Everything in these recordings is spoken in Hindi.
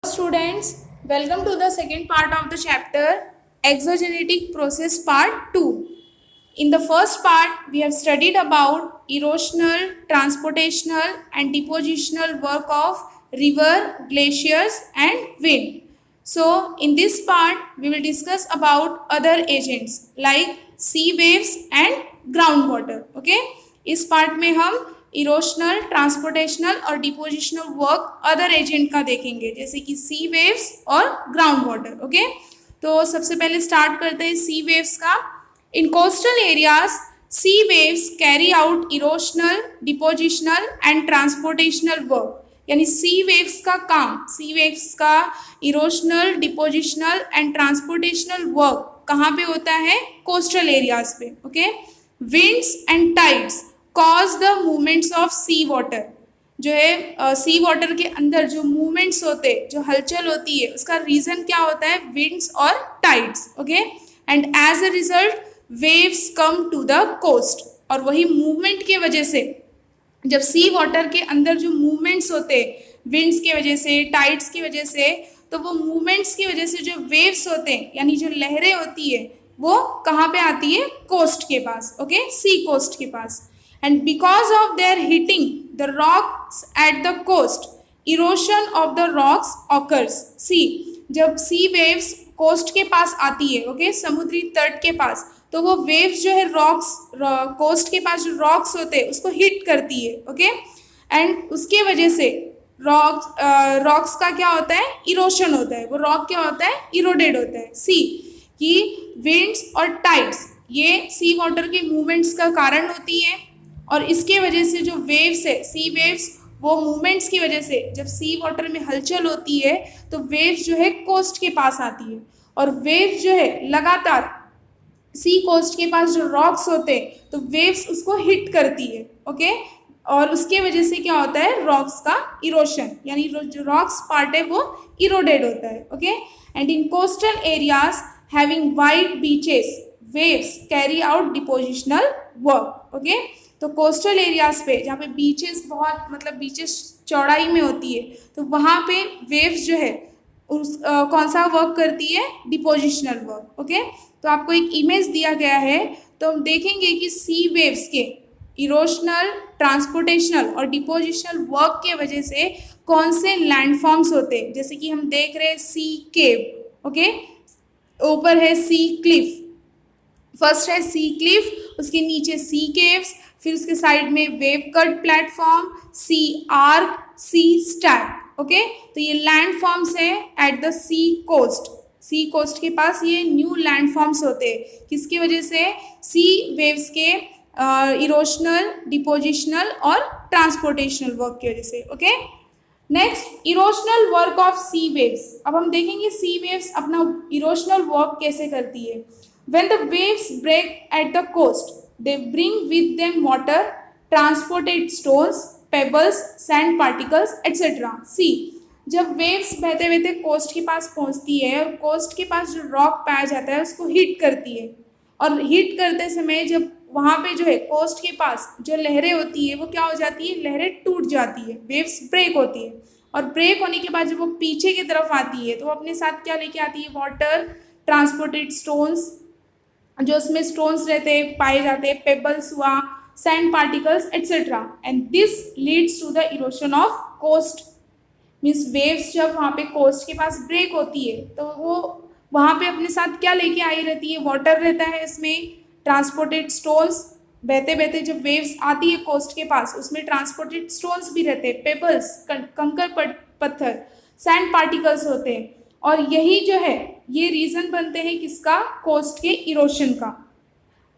Students, welcome to the second part of the chapter Exogenetic Process Part 2. In the first part, we have studied about erosional, transportational and depositional work of river, glaciers and wind. So, in this part, we will discuss about other agents like sea waves and groundwater. Okay? इस पार्ट में हम इरोशनल, ट्रांसपोर्टेशनल और डिपोजिशनल वर्क अदर एजेंट का देखेंगे, जैसे कि सी वेव्स और ग्राउंड वाटर. ओके, तो सबसे पहले स्टार्ट करते हैं सी वेव्स का. In coastal areas sea waves carry out erosional, depositional and transportational work. यानी सी वेव्स का काम, सी वेव्स का erosional, depositional and transportational work कहाँ पे होता है? कोस्टल एरियाज पे. Okay, winds and tides cause the movements of sea water. जो है सी वाटर के अंदर जो मूवमेंट्स होते, जो हलचल होती है, उसका रीजन क्या होता है? विंड्स और tides. Okay, and as a result waves come to the coast. और वही मूवमेंट के वजह से, जब सी वाटर के अंदर जो मूवमेंट्स होते विंड्स की वजह से, टाइड्स की वजह से, तो वो मूवमेंट्स की वजह से जो वेव्स होते हैं यानी जो लहरें होती है वो कहाँ पे आती है? कोस्ट के पास. ओके, सी कोस्ट के पास. And because of their hitting the rocks at the coast, erosion of the rocks occurs. See, जब सी वेव्स कोस्ट के पास आती है, ओके, समुद्री तट के पास, तो वो वेव्स जो है रॉक्स, कोस्ट के पास जो रॉक्स होते हैं उसको हिट करती है. ओके, एंड उसके वजह से रॉक्स का क्या होता है? इरोशन होता है. वो रॉक क्या होता है? इरोडेड होता है. सी, कि विंड्स और टाइड्स ये सी वाटर के मूवमेंट्स का कारण होती है, और इसके वजह से जो वेव्स है, सी वेव्स, वो मूवमेंट्स की वजह से जब सी वाटर में हलचल होती है तो वेव्स जो है कोस्ट के पास आती है, और वेव्स जो है लगातार सी कोस्ट के पास जो रॉक्स होते हैं तो वेव्स उसको हिट करती है. ओके, और उसके वजह से क्या होता है? रॉक्स का इरोशन, यानी जो रॉक्स पार्ट है वो इरोडेड होता है. Okay, and in coastal areas having wide beaches waves carry out depositional work. Okay, तो कोस्टल एरियाज पे जहाँ पे बीचेस बहुत, मतलब बीचेस चौड़ाई में होती है, तो वहाँ पे वेव्स जो है कौन सा वर्क करती है? Depositional work. ओके, तो आपको एक इमेज दिया गया है, तो हम देखेंगे कि सी वेव्स के इरोशनल, ट्रांसपोर्टेशनल और डिपोजिशनल वर्क के वजह से कौन से लैंडफॉर्म्स होते हैं. जैसे कि हम देख रहे हैं सी केव. ओके, ऊपर है सी क्लिफ. फर्स्ट है सी क्लिफ, उसके नीचे सी केव्स, फिर उसके साइड में wave cut platform, sea arch, sea stack. Okay, तो ये लैंडफॉर्म्स है at the sea coast. Sea coast के पास ये न्यू लैंडफॉर्म्स होते हैं. किसकी वजह से? सी वेव्स के इरोशनल, डिपोजिशनल और ट्रांसपोर्टेशनल वर्क की वजह से. Okay, next erosional work of sea waves. अब हम देखेंगे सी वेव्स अपना इरोशनल वर्क कैसे करती है. When the waves break at the coast, they bring with them water, transported stones, pebbles, sand particles, etc. See, जब वेव्स बहते बहते कोस्ट के पास पहुंचती है और कोस्ट के पास जो रॉक पाया जाता है उसको हिट करती है, और हिट करते समय जब वहाँ पे जो है कोस्ट के पास जो लहरें होती है वो क्या हो जाती है? लहरें टूट जाती है, वेव्स ब्रेक होती है, और ब्रेक होने के बाद जब वो पीछे की तरफ आती है तो वो अपने साथ क्या लेके आती है? वाटर, ट्रांसपोर्टेड स्टोन्स, जो उसमें स्टोन्स रहते हैं पाए जाते हैं, पेबल्स हुआ, sand particles etcetera, and this leads to the erosion of coast. Means waves जब वहाँ पे कोस्ट के पास ब्रेक होती है तो वो वहाँ पे अपने साथ क्या लेके आई रहती है? वाटर रहता है इसमें, ट्रांसपोर्टेड स्टोन्स, बहते बहते जब वेव्स आती है कोस्ट के पास उसमें ट्रांसपोर्टेड स्टोन्स भी रहते हैं, पेबल्स, कंकर पत्थर, सैंड पार्टिकल्स होते हैं, और यही जो है ये रीजन बनते हैं किसका? कोस्ट के इरोशन का.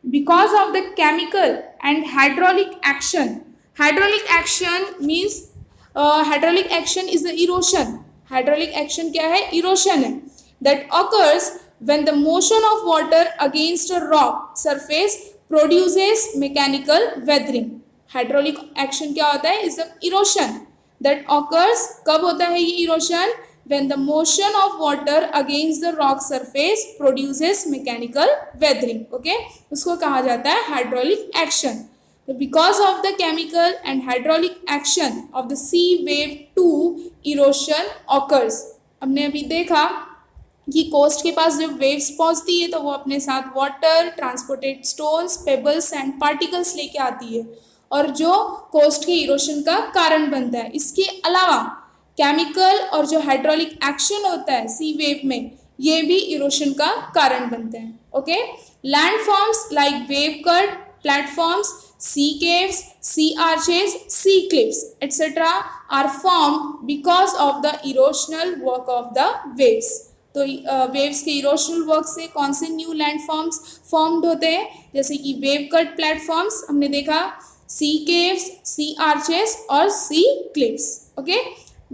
Because of the chemical and hydraulic action. Hydraulic action means hydraulic action is the erosion. Hydraulic action क्या है? इरोशन है. That occurs when the motion of water against a rock surface produces mechanical weathering. Hydraulic action क्या होता है? Is the erosion that occurs. कब होता है ये erosion? When the motion of water against the rock surface produces mechanical weathering. Okay, उसको कहा जाता है hydraulic action. So because of the chemical and hydraulic action of the sea wave 2, erosion occurs. हमने अभी देखा कि कोस्ट के पास जब वेव्स पहुंचती है तो वो अपने साथ water, transported stones, pebbles and particles लेके आती है और जो कोस्ट के इरोशन का कारण बनता है। इसके अलावा केमिकल और जो हाइड्रोलिक एक्शन होता है सी वेव में, ये भी इरोशन का कारण बनते हैं। Okay, land forms like wave cut platforms, sea caves, sea arches, sea cliffs, etc. are formed because of the erosional work of the waves. तो वेव्स के इरोशनल वर्क से कौन से न्यू लैंड फॉर्म्स फॉर्म्ड होते हैं, जैसे कि वेव कट प्लेटफॉर्म्स हमने देखा, सी केव्स, सी आर्चेस और sea cliffs. Okay,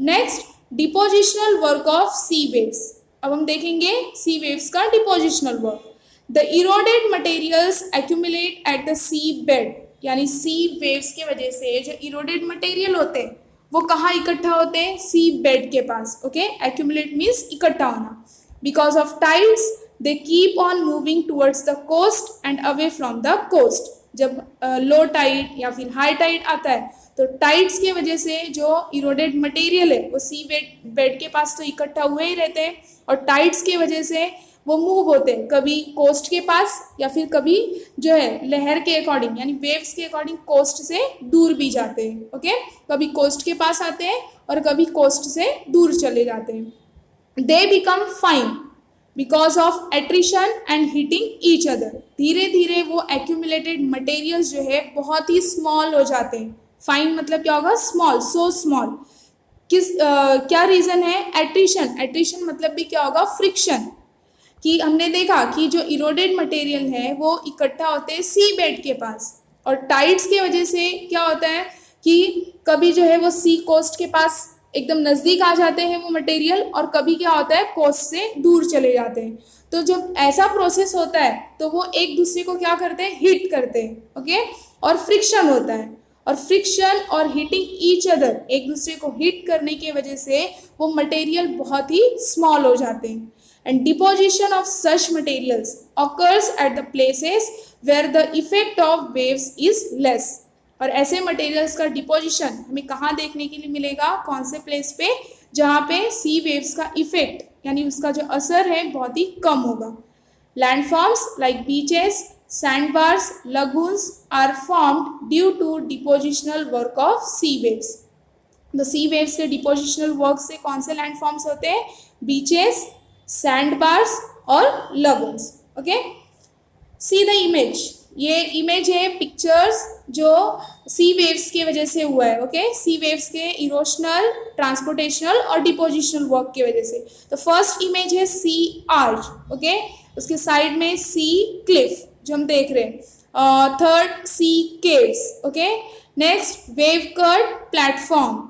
next depositional work of sea waves. अब हम देखेंगे सी वेव्स का depositional work. The eroded materials accumulate at the sea bed, यानी सी वेव्स के वजह से जो इरोडेड मटेरियल होते हैं वो कहाँ इकट्ठा होते हैं, सी बेड के पास। ओके, एक्यूमुलेट मीन्स इकट्ठा होना। Because of tides they keep on moving towards the coast and away from the coast. जब लो टाइड या फिर हाई टाइड आता है तो टाइड्स की वजह से जो इरोडेड मटेरियल है वो सी बेड के पास तो इकट्ठा हुए ही रहते हैं और टाइड्स की वजह से वो मूव होते हैं, कभी कोस्ट के पास या फिर कभी जो है लहर के अकॉर्डिंग यानी वेव्स के अकॉर्डिंग कोस्ट से दूर भी जाते हैं। ओके, कभी कोस्ट के पास आते हैं और कभी कोस्ट से दूर चले जाते हैं। They become fine because of attrition and heating each other. धीरे धीरे वो एक्यूमुलेटेड मटेरियल्स जो है बहुत ही स्मॉल हो जाते हैं। फाइन मतलब क्या होगा, स्मॉल, सो स्मॉल। क्या रीजन है, एट्रिशन। एट्रिशन मतलब भी क्या होगा, फ्रिक्शन। कि हमने देखा कि जो इरोडेड मटेरियल है वो इकट्ठा होते हैं सी बेड के पास और टाइड्स की वजह से क्या होता है कि कभी जो है वो सी कोस्ट के पास एकदम नज़दीक आ जाते हैं वो मटेरियल और कभी क्या होता है कोस्ट से दूर चले जाते हैं। तो जब ऐसा प्रोसेस होता है तो वो एक दूसरे को क्या करते हैं, हिट करते हैं। ओके, और फ्रिक्शन होता है और फ्रिक्शन और हीटिंग ईच अदर, एक दूसरे को हिट करने की वजह से वो मटेरियल बहुत ही स्मॉल हो जाते हैं। And deposition of such materials occurs at the places where the effect of waves is less. और ऐसे मटेरियल्स का डिपोजिशन हमें कहाँ देखने के लिए मिलेगा, कौन से प्लेस पे, जहाँ पे सी वेव्स का इफेक्ट यानी उसका जो असर है बहुत ही कम होगा। Landforms like beaches, sandbars, lagoons are formed due to depositional work of sea waves. तो सी वेव्स के डिपोजिशनल वर्क से कौन से लैंडफॉर्म्स होते हैं, बीचेस, सैंड बार्स और lagoons. Okay, see the image. ये इमेज है, पिक्चर्स जो सी वेव्स की वजह से हुआ है। ओके, सी वेव्स के इरोशनल, ट्रांसपोर्टेशनल और डिपोजिशनल वर्क की वजह से। तो फर्स्ट इमेज है सी आर्च। ओके, उसके साइड में सी क्लिफ जो हम देख रहे हैं। Third sea caves. Okay, next wave cut platform.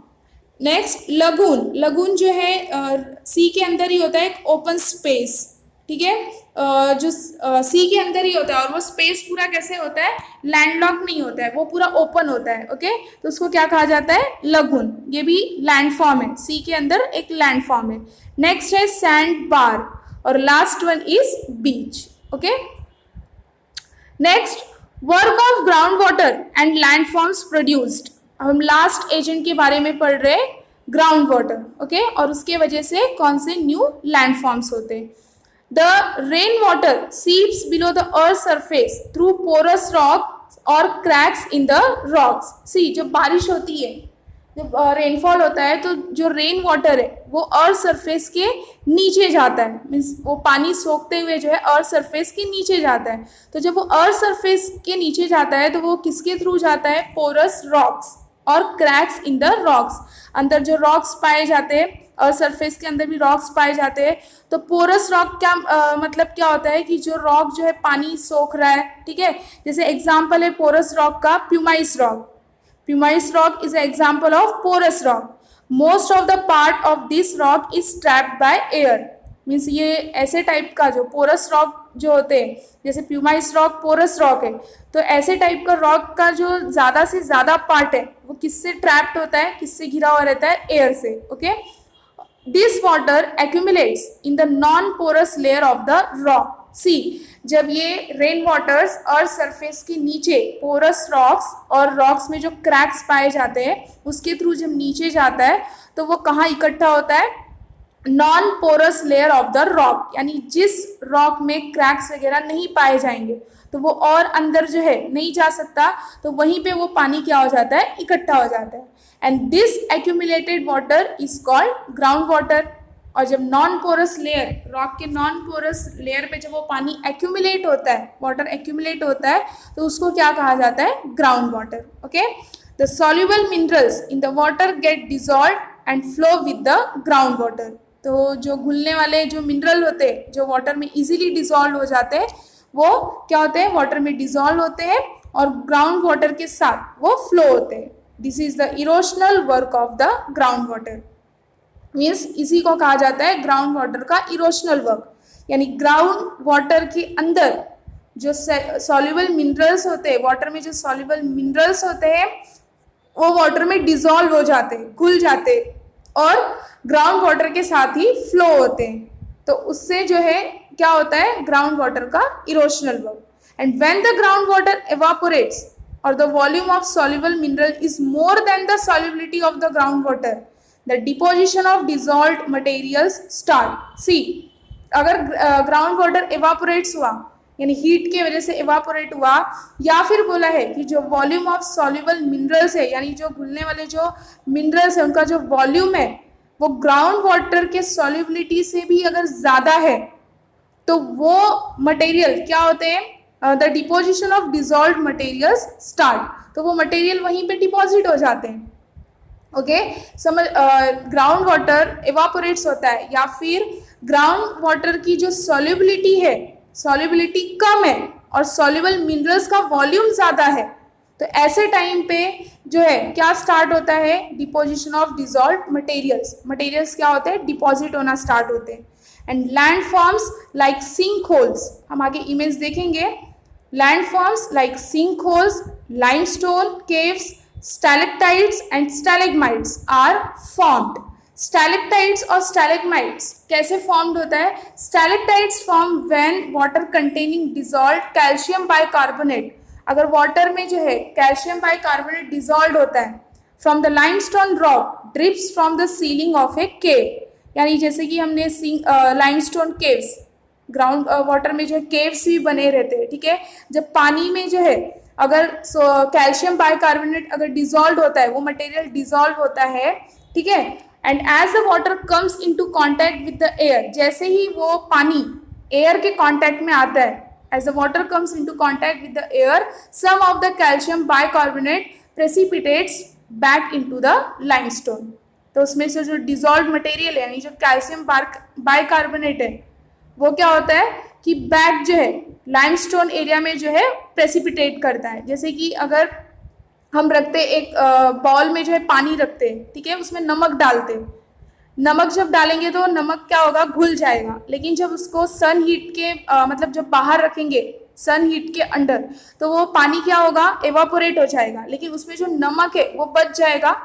Next lagoon. Lagoon जो है सी के अंदर ही होता है, एक ओपन स्पेस। ठीक है, जो सी के अंदर ही होता है और वो स्पेस पूरा कैसे होता है, लैंडलॉक नहीं होता है, वो पूरा ओपन होता है। ओके, तो उसको क्या कहा जाता है, लगून। ये भी लैंडफॉर्म है, सी के अंदर एक लैंडफॉर्म है। नेक्स्ट है सैंड बार और last one is beach. Okay, next work of ground water and landforms produced. हम लास्ट एजेंट के बारे में पढ़ रहे हैं, ग्राउंड वाटर। ओके, और उसके वजह से कौन से न्यू लैंडफॉर्म्स होते हैं। The rain water seeps below the earth surface through porous rock और cracks in the rocks. See, जब बारिश होती है, जब रेनफॉल होता है तो जो रेन वाटर है वो अर्थ सरफेस के नीचे जाता है, मीन्स वो पानी सोखते हुए जो है अर्थ सरफेस के नीचे जाता है। तो जब वो अर्थ सरफेस के नीचे जाता है तो वो किसके थ्रू जाता है, पोरस रॉक्स और क्रैक्स इन द रॉक्स। अंदर जो रॉक्स पाए जाते हैं और सरफेस के अंदर भी रॉक्स पाए जाते हैं। तो पोरस रॉक क्या मतलब क्या होता है कि जो रॉक जो है पानी सोख रहा है। ठीक है, जैसे एग्जांपल है पोरस रॉक का pumice rock. Pumice rock is an example of porous rock. Most of the part of this rock is trapped by air. Means ये ऐसे टाइप का जो पोरस रॉक जो होते हैं, जैसे प्यूमाइस रॉक पोरस रॉक है, तो ऐसे टाइप का रॉक का जो ज़्यादा से ज़्यादा पार्ट है वो किससे ट्रैप्ड होता है, किससे घिरा हुआ रहता है, एयर से। Okay, this water accumulates in the non porous layer of the rock. See, जब ये रेन वाटर्स और सरफेस के नीचे पोरस रॉक्स और रॉक्स में जो क्रैक्स पाए जाते हैं उसके थ्रू जब नीचे जाता है तो वो कहाँ इकट्ठा होता है, non porous layer of the rock, यानी जिस रॉक में क्रैक्स वगैरह नहीं पाए जाएंगे तो वो और अंदर जो है नहीं जा सकता, तो वहीं पे वो पानी क्या हो जाता है, इकट्ठा हो जाता है। And this accumulated water is called ground water. और जब नॉन पोरस लेयर, रॉक के नॉन पोरस लेयर पे जब वो पानी एक्यूमुलेट होता है, वाटर एक्यूमुलेट होता है, तो उसको क्या कहा जाता है, ground water. Okay, the soluble minerals in the water get dissolve and flow with the ground water. तो जो घुलने वाले जो मिनरल होते हैं, जो वाटर में इजीली डिजॉल्व हो जाते हैं, वो क्या होते हैं, वाटर में डिजॉल्व होते हैं और ग्राउंड वाटर के साथ वो फ्लो होते हैं। This is the erosional work of the ground water. Means इसी को कहा जाता है ग्राउंड वाटर का इरोशनल वर्क, यानी ग्राउंड वाटर के अंदर जो सॉल्युबल मिनरल्स होते हैं, वाटर में जो सॉल्युबल मिनरल्स होते हैं वो वाटर में डिजॉल्व हो जाते हैं, घुल जाते हैं और ग्राउंड वाटर के साथ ही फ्लो होते हैं। तो उससे जो है क्या होता है, ग्राउंड वाटर का erosional work. And when the ground water evaporates और the volume of soluble mineral is more than the solubility of the ground water, the deposition of dissolved materials start. See, अगर ग्राउंड वाटर एवापोरेट्स हुआ, यानी हीट की वजह से एवापोरेट हुआ, या फिर बोला है कि जो वॉल्यूम ऑफ सॉल्युबल मिनरल्स है, यानी जो घुलने वाले जो मिनरल्स है उनका जो वॉल्यूम है वो ग्राउंड वाटर के सॉल्युबिलिटी से भी अगर ज़्यादा है, तो वो मटेरियल क्या होते हैं, the deposition of dissolved materials start. तो वो मटेरियल वहीं पे डिपॉजिट हो जाते हैं। ओके, समझ, ग्राउंड वाटर एवापोरेट्स होता है या फिर ग्राउंड वाटर की जो सॉल्युबिलिटी है, सॉल्युबिलिटी कम है और सॉल्युबल मिनरल्स का वॉल्यूम ज़्यादा है, तो ऐसे टाइम पे जो है क्या स्टार्ट होता है, deposition of dissolved materials. Materials क्या होते हैं, डिपॉजिट होना स्टार्ट होते हैं। And land forms like sink holes, हम आगे इमेज देखेंगे, land forms like sink holes, limestone caves, stalactites and stalagmites are formed। stalactites और stalagmites कैसे formed होता है, stalactites form when water containing dissolved calcium bicarbonate, अगर water में जो है calcium bicarbonate dissolved होता है, from the limestone rock drips from the ceiling of a cave, यानी जैसे कि हमने limestone caves, ग्राउंड वाटर में जो है केव्स भी बने रहते हैं, ठीक है। जब पानी में जो है अगर कैल्शियम बाइकार्बोनेट अगर डिजॉल्व होता है, वो मटेरियल डिजॉल्व होता है, ठीक है, and as the water comes into contact with the air, जैसे ही वो पानी एयर के कांटेक्ट में आता है, as the water comes into contact with the air, some of the calcium bicarbonate precipitates back into the limestone. तो उसमें से जो डिजॉल्व मटेरियल है, यानी जो कैल्शियम बाइकार्बोनेट है, वो क्या होता है कि बैक जो है लाइमस्टोन एरिया में जो है प्रेसिपिटेट करता है। जैसे कि अगर हम रखते एक बॉल में जो है पानी रखते हैं, ठीक है, उसमें नमक डालते, नमक जब डालेंगे तो नमक क्या होगा, घुल जाएगा, लेकिन जब उसको सन हीट के मतलब जब बाहर रखेंगे सन हीट के अंदर, तो वो पानी क्या होगा, एवापोरेट हो जाएगा, लेकिन उसमें जो नमक है वो बच जाएगा,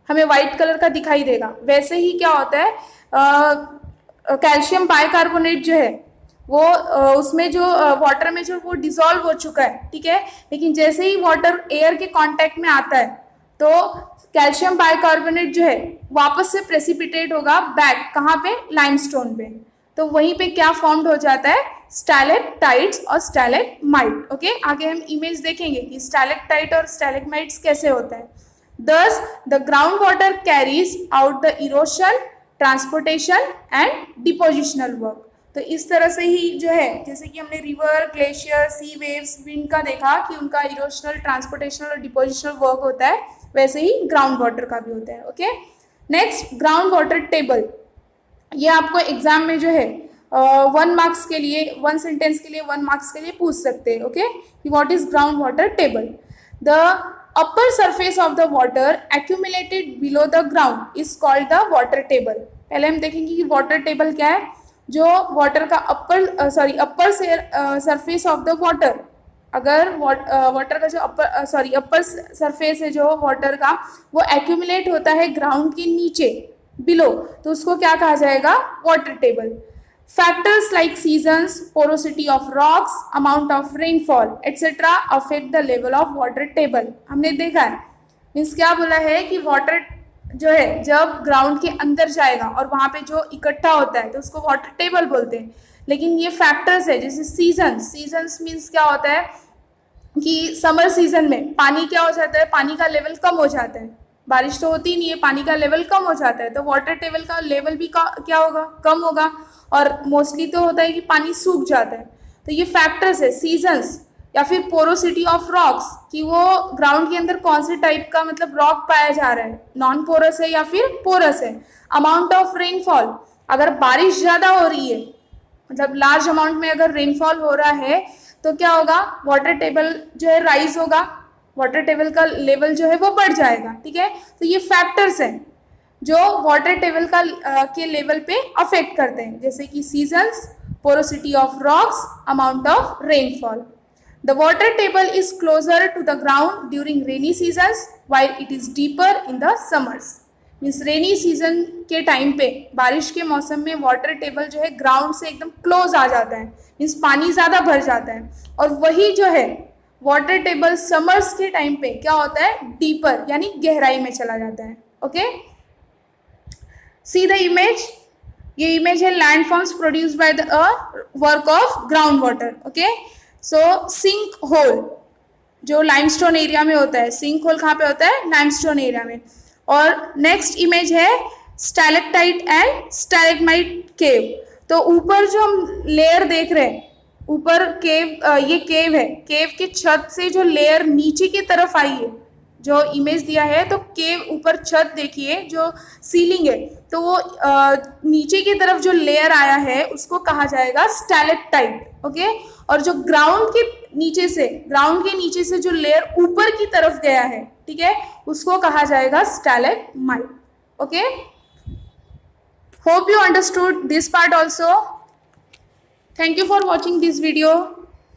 हमें वाइट कलर का दिखाई देगा। वैसे ही क्या होता है, कैल्शियम बाइकार्बोनेट जो है वो उसमें जो वाटर में जो वो डिसॉल्व हो चुका है, ठीक है, लेकिन जैसे ही वाटर एयर के कांटेक्ट में आता है तो कैल्शियम बाइकार्बोनेट जो है वापस से प्रेसिपिटेट होगा बैक, कहाँ पे, लाइमस्टोन पे। तो वहीं पे क्या फॉर्म्ड हो जाता है, स्टैलेक्टाइट्स और स्टैलेगमाइट। ओके, आगे हम इमेज देखेंगे कि स्टैलेक्टाइट और स्टैलेगमाइट्स कैसे होता है। Thus, the groundwater carries out the erosion, transportation and depositional work। तो इस तरह से ही जो है, जैसे कि हमने रिवर, ग्लेशियर, सी वेव्स, विंड का देखा कि उनका इरोशनल, ट्रांसपोर्टेशनल और डिपोजिशनल वर्क होता है, वैसे ही ग्राउंड वाटर का भी होता है। Okay, next, ground water table. ये आपको एग्जाम में जो है 1 मार्क्स के लिए, 1 सेंटेंस के लिए 1 मार्क्स के लिए पूछ सकते हैं। ओके, कि what is ground water table. The upper surface of the water accumulated below the ground is called the water table। पहले हम देखेंगे कि water table क्या है। जो water का upper surface of the water, अगर water का जो upper surface है जो water का, वो accumulate होता है ground के नीचे, below, तो उसको क्या कहा जाएगा, water table। Factors like seasons, porosity of rocks, amount of rainfall, etc. affect the level of water table। हमने देखा है, मीन्स क्या बोला है कि वाटर जो है जब ग्राउंड के अंदर जाएगा और वहां पे जो इकट्ठा होता है तो उसको वाटर टेबल बोलते हैं। लेकिन ये फैक्टर्स है, जैसे सीजन्स, सीजन्स मीन्स क्या होता है कि समर सीजन में पानी क्या हो जाता है, पानी का लेवल कम हो जाता है, बारिश तो होती नहीं है, पानी का लेवल कम हो जाता है, तो वाटर टेबल का लेवल भी क्या होगा, कम होगा। और मोस्टली तो होता है कि पानी सूख जाता है। तो ये फैक्टर्स है, सीजन्स, या फिर पोरोसिटी ऑफ रॉक्स, कि वो ग्राउंड के अंदर कौन से टाइप का मतलब रॉक पाया जा रहा है, नॉन पोरस है या फिर पोरस है। अमाउंट ऑफ रेनफॉल, अगर बारिश ज़्यादा हो रही है, मतलब लार्ज अमाउंट में अगर रेनफॉल हो रहा है तो क्या होगा, वाटर टेबल जो है राइज होगा, वाटर टेबल का लेवल जो है वो बढ़ जाएगा। ठीक है, तो ये फैक्टर्स हैं जो वाटर टेबल का के लेवल पे अफेक्ट करते हैं, जैसे कि seasons, porosity of rocks, amount of rainfall. The water table is closer to the ground during rainy seasons while it is deeper in the summers. Means rainy season के टाइम पे, बारिश के मौसम में वाटर टेबल जो है ग्राउंड से एकदम क्लोज आ जाता है, मीन्स पानी ज़्यादा भर जाता है। और वही जो है वाटर टेबल समर्स के टाइम पे क्या होता है, डीपर यानी गहराई में चला जाता है। ओके, सी द इमेज, ये इमेज है land forms produce by the work of ground water. Okay, so sink hole जो लाइमस्टोन एरिया में होता है, सिंक होल कहाँ पे होता है, लाइमस्टोन एरिया में। और नेक्स्ट इमेज है स्टैलेक्टाइट एंड स्टैलेग्माइट केव। तो ऊपर जो हम लेयर देख रहे हैं, ऊपर केव, ये केव है, केव के छत से जो लेयर नीचे की तरफ आई है, जो इमेज दिया है, तो केव ऊपर छत देखिए जो सीलिंग है, तो वो नीचे की तरफ जो लेयर आया है उसको कहा जाएगा स्टैलेक्टाइट। ओके, और जो ग्राउंड के नीचे से जो लेयर ऊपर की तरफ गया है, ठीक है, उसको कहा जाएगा stalagmite. Okay, hope you understood this part also. Thank you for watching this video.